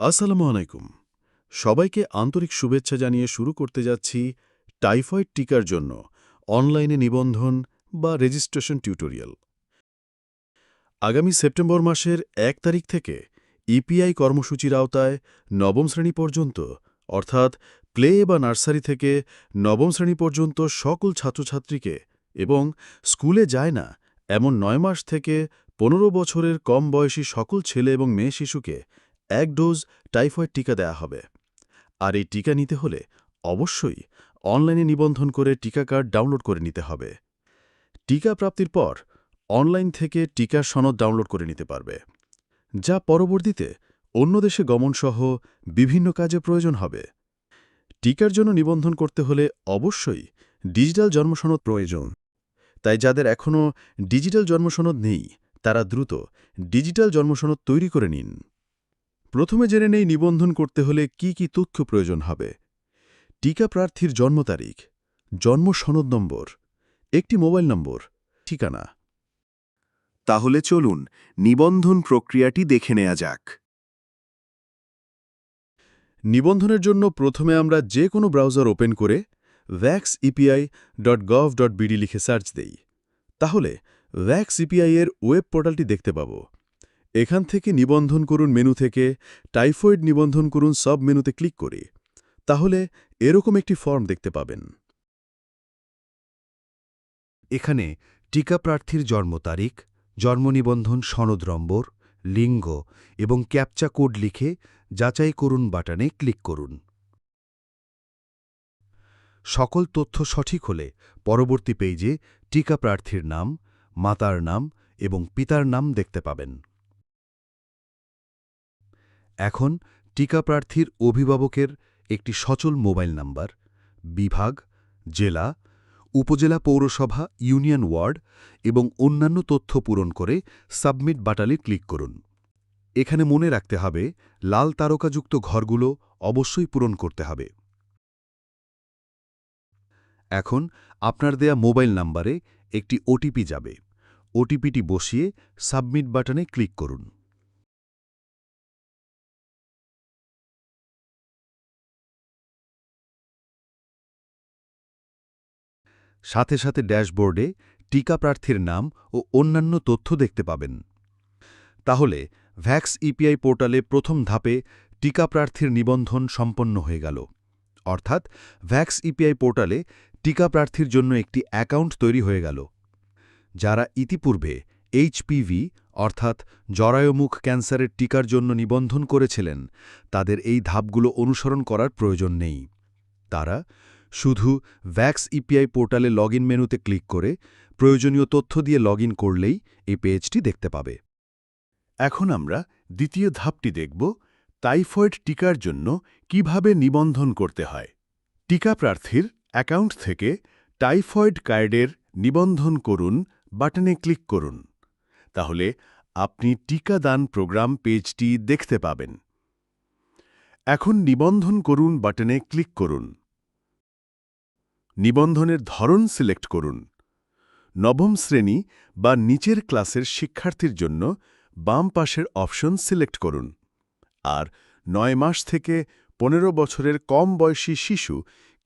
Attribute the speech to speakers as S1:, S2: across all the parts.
S1: আসসালামু আলাইকুম। সবাইকে আন্তরিক শুভেচ্ছা জানিয়ে শুরু করতে যাচ্ছি টাইফয়েড টিকার জন্য অনলাইনে নিবন্ধন বা রেজিস্ট্রেশন টিউটোরিয়াল। আগামী সেপ্টেম্বর মাসের ১ তারিখ থেকে ইপিআই কর্মসূচির আওতায় নবম শ্রেণী পর্যন্ত, অর্থাৎ প্লে বা নার্সারি থেকে নবম শ্রেণী পর্যন্ত সকল ছাত্রছাত্রীকে এবং স্কুলে যায় না এমন ৯ মাস থেকে ১৫ বছরের কম বয়সী সকল ছেলে এবং মেয়ে শিশুকে ১ ডোজ টাইফয়েড টিকা দেয়া হবে। আর এই টিকা নিতে হলে অবশ্যই অনলাইনে নিবন্ধন করে টিকা কার্ড ডাউনলোড করে নিতে হবে। টিকা প্রাপ্তির পর অনলাইন থেকে টিকার সনদ ডাউনলোড করে নিতে পারবে, যা পরবর্তীতে অন্য দেশে গমনসহ বিভিন্ন কাজে প্রয়োজন হবে। টিকার জন্য নিবন্ধন করতে হলে অবশ্যই ডিজিটাল জন্মসনদ প্রয়োজন। তাই যাদের এখনও ডিজিটাল জন্মসনদ নেই তারা দ্রুত ডিজিটাল জন্মসনদ তৈরি করে নিন। প্রথমে জেনে নেই নিবন্ধন করতে হলে কি কি তথ্য প্রয়োজন হবে। টিকা প্রার্থীর জন্ম তারিখ, জন্ম সনদ নম্বর, একটি মোবাইল নম্বর, ঠিকানা।
S2: তাহলে চলুন নিবন্ধন প্রক্রিয়াটি দেখে নেওয়া যাক।
S1: নিবন্ধনের জন্য প্রথমে আমরা যে কোনো ব্রাউজার ওপেন করে vaxepi.gov.bd লিখে সার্চ দেই। তাহলে vaxepi এর ওয়েব পোর্টালটি দেখতে পাব। এখান থেকে নিবন্ধন করুন মেনু থেকে টাইফয়েড নিবন্ধন করুন সব মেনুতে ক্লিক করি। তাহলে এরকম একটি ফর্ম দেখতে পাবেন।
S3: এখানে টিকা প্রার্থীর জন্ম তারিখ, জন্ম নিবন্ধন সনদ নম্বর, লিঙ্গ এবং ক্যাপচা কোড লিখে যাচাই করুন বাটনে ক্লিক করুন। সকল তথ্য সঠিক হলে পরবর্তী পেজে টিকা প্রার্থীর নাম, মাতার নাম এবং পিতার নাম দেখতে পাবেন। এখন টিকা প্রার্থীর অভিভাবকের একটি সচল মোবাইল নাম্বার, বিভাগ, জেলা, উপজেলা, পৌরসভা, ইউনিয়ন ওয়ার্ড এবং অন্যান্য তথ্য পূরণ করে সাবমিট বাটনে ক্লিক করুন। এখানে মনে রাখতে হবে লাল তারকাযুক্ত ঘরগুলো অবশ্যই পূরণ করতে হবে। এখন আপনার দেয়া মোবাইল নাম্বারে একটি ওটিপি যাবে। ওটিপিটি বসিয়ে সাবমিট বাটনে ক্লিক করুন। সাথে সাথে ড্যাশবোর্ডে টিকা প্রার্থীর নাম ও অন্যান্য তথ্য দেখতে পাবেন। তাহলে ভ্যাক্স ইপিআই পোর্টালে প্রথম ধাপে টিকা প্রার্থীর নিবন্ধন সম্পন্ন হয়ে গেল। অর্থাৎ ভ্যাক্স ইপিআই পোর্টালে টিকা প্রার্থীর জন্য একটি অ্যাকাউন্ট তৈরি হয়ে গেল। যারা ইতিপূর্বে এইচপিভি অর্থাৎ জরায়ুমুখ ক্যান্সারের টিকার জন্য নিবন্ধন করেছিলেন, তাদের এই ধাপগুলো অনুসরণ করার প্রয়োজন নেই। তারা শুধু ভ্যাক্স ইপিআই পোর্টালে লগইন মেনুতে ক্লিক করে প্রয়োজনীয় তথ্য দিয়ে লগইন করলেই এই পেজটি দেখতে পাবে।
S2: এখন আমরা দ্বিতীয় ধাপটি দেখব, টাইফয়েড টিকার জন্য কিভাবে নিবন্ধন করতে হয়। টিকা প্রার্থীর অ্যাকাউন্ট থেকে টাইফয়েড কার্ডের নিবন্ধন করুন বাটনে ক্লিক করুন। তাহলে আপনি টিকাদান প্রোগ্রাম পেজটি দেখতে পাবেন। এখন নিবন্ধন করুন বাটনে ক্লিক করুন। নিবন্ধনের ধরন সিলেক্ট করুন। নবম শ্রেণী বা নিচের ক্লাসের শিক্ষার্থীর জন্য বাম পাশের অপশন সিলেক্ট করুন। আর ৯ মাস থেকে ১৫ বছরের কম বয়সী শিশু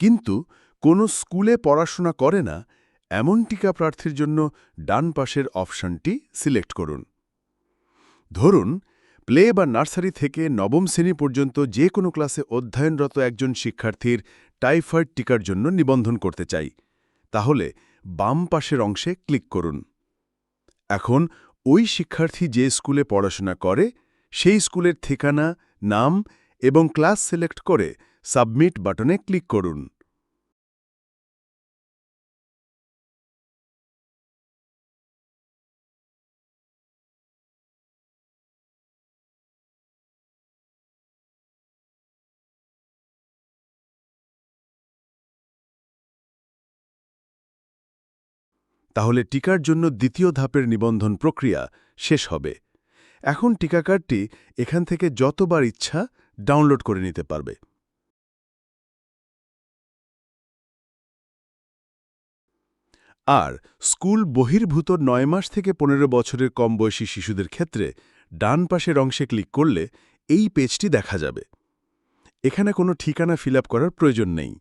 S2: কিন্তু কোনো স্কুলে পড়াশোনা করে না এমন টিকা প্রার্থীর জন্য ডান পাশের অপশনটি সিলেক্ট করুন। ধরুন প্লে বা নার্সারি থেকে নবম শ্রেণী পর্যন্ত যে কোনো ক্লাসে অধ্যয়নরত একজন শিক্ষার্থীর টাইফয়েড টিকার জন্য নিবন্ধন করতে চাই। তাহলে বাম পাশের অংশে ক্লিক করুন। এখন ওই শিক্ষার্থী যে স্কুলে পড়াশোনা করে সেই স্কুলের ঠিকানা, নাম এবং ক্লাস সিলেক্ট করে সাবমিট বাটনে ক্লিক করুন। তাহলে টিকার জন্য দ্বিতীয় ধাপের নিবন্ধন প্রক্রিয়া শেষ হবে। এখন টিকা কার্ডটি এখান থেকে যতবার ইচ্ছা ডাউনলোড করে নিতে পারবে। আর স্কুল বহির্ভূত ৯ মাস থেকে ১৫ বছরের কম বয়সী শিশুদের ক্ষেত্রে ডান পাশের অংশে ক্লিক করলে এই পেজটি দেখা যাবে। এখানে কোনো ঠিকানা ফিল করার প্রয়োজন নেই।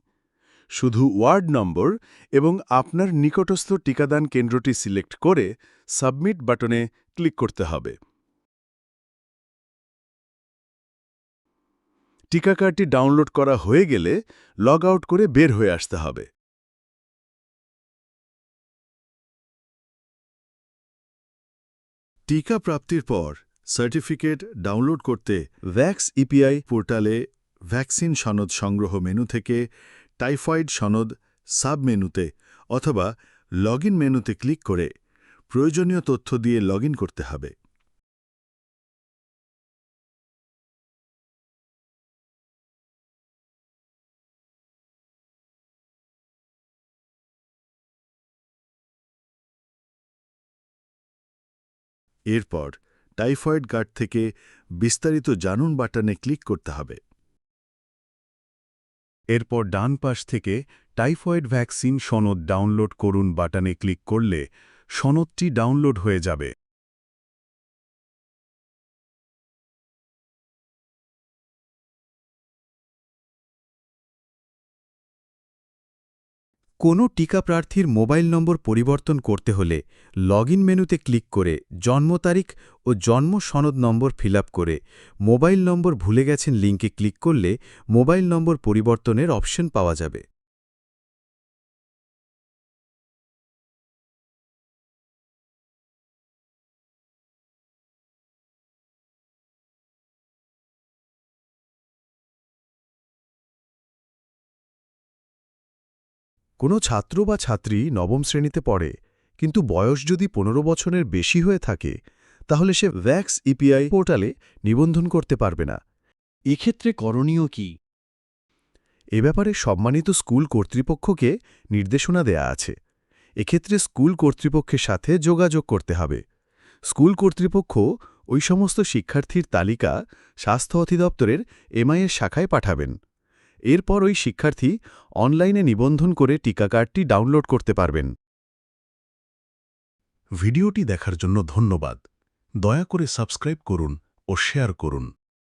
S2: শুধু ওয়ার্ড নম্বর এবং আপনার নিকটস্থ টিকাদান কেন্দ্রটি সিলেক্ট করে সাবমিট বাটনে ক্লিক করতে হবে। টিকা কার্ডটি ডাউনলোড করা হয়ে গেলে লগ আউট করে বের হয়ে আসতে হবে।
S1: টিকা প্রাপ্তির পর সার্টিফিকেট ডাউনলোড করতে ভ্যাক্স ইপিআই পোর্টালে ভ্যাকসিন সনদ সংগ্রহ মেনু থেকে টাইফয়েড সনদ সাব মেনুতে অথবা লগইন মেনুতে ক্লিক করে প্রয়োজনীয় তথ্য দিয়ে লগইন করতে হবে। এরপর টাইফয়েড গার্ড থেকে বিস্তারিত জানুন বাটনে ক্লিক করতে হবে।
S3: এরপর ডান পাশ থেকে টাইফয়েড ভ্যাকসিন সনদ ডাউনলোড করুন বাটনে ক্লিক করলে সনদটি ডাউনলোড হয়ে যাবে। কোনো টিকা প্রার্থীর মোবাইল নম্বর পরিবর্তন করতে হলে লগইন মেনুতে ক্লিক করে জন্ম তারিখ ও জন্ম সনদ নম্বর ফিল করে মোবাইল নম্বর ভুলে গেছেন লিঙ্কে ক্লিক করলে মোবাইল নম্বর পরিবর্তনের অপশন পাওয়া যাবে। কোনো ছাত্র বা ছাত্রী নবম শ্রেণীতে পড়ে কিন্তু বয়স যদি ১৫ বছরের বেশি হয়ে থাকে তাহলে সে ভ্যাক্স ইপিআই পোর্টালে নিবন্ধন করতে পারবে না। এক্ষেত্রে করণীয় কি? এ ব্যাপারে সম্মানিত স্কুল কর্তৃপক্ষকে নির্দেশনা দেয়া আছে। এক্ষেত্রে স্কুল কর্তৃপক্ষের সাথে যোগাযোগ করতে হবে। স্কুল কর্তৃপক্ষ ওই সমস্ত শিক্ষার্থীর তালিকা স্বাস্থ্য অধিদপ্তরের এমআইএস শাখায় পাঠাবেন। এরপর ওই শিক্ষার্থী অনলাইনে নিবন্ধন করে টিকা কার্ডটি ডাউনলোড করতে পারবেন।
S2: ভিডিওটি দেখার জন্য ধন্যবাদ। দয়া করে সাবস্ক্রাইব করুন ও শেয়ার করুন।